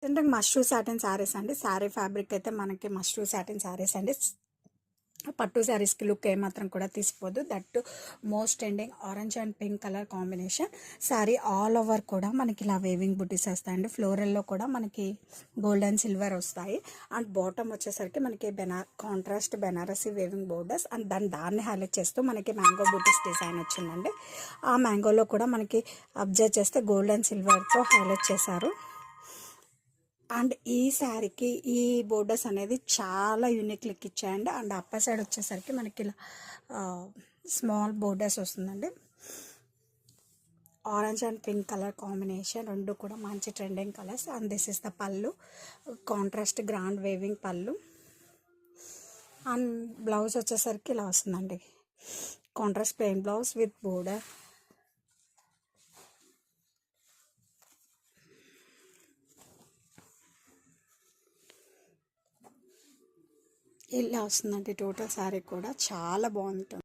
అంటే మష్రూ సాటిన్ శారీస్ అండి. శారీ ఫ్యాబ్రిక్ అయితే మనకి మష్రూ సాటిన్ శారీస్ అండి. పట్టు శారీస్కి లుక్ ఏమాత్రం కూడా తీసిపోదు. That most ending orange and pink colour combination sari. All over కూడా మనకి ఇలా వేవింగ్ బుటీస్ వస్తాయండి. ఫ్లోరల్లో కూడా మనకి గోల్డ్ అండ్ సిల్వర్ వస్తాయి. అండ్ బాటమ్ వచ్చేసరికి మనకి contrast Banarasi weaving borders and దాన్ని హైలైట్ చేస్తూ మనకి మ్యాంగో బుటీస్ డిజైన్ వచ్చిందండి. ఆ మ్యాంగోలో కూడా మనకి అబ్జర్వ్ చేస్తే గోల్డ్ అండ్ సిల్వర్తో హైలైట్ చేశారు. అండ్ ఈ శారీకి ఈ బోర్డర్స్ అనేది చాలా యూనిక్ లుక్ ఇచ్చాయండి. అండ్ అప్పర్ సైడ్ వచ్చేసరికి మనకి ఇలా స్మాల్ బోర్డర్స్ వస్తుందండి. Orange and pink colour combination రెండు కూడా మంచి trending colours. And this is the pallu, contrast grand weaving pallu. And blouse వచ్చేసరికి ఇలా వస్తుందండి, contrast plain blouse with border. ఇలా వస్తుందండి టోటల్ శారీ కూడా చాలా బాగుంటుంది.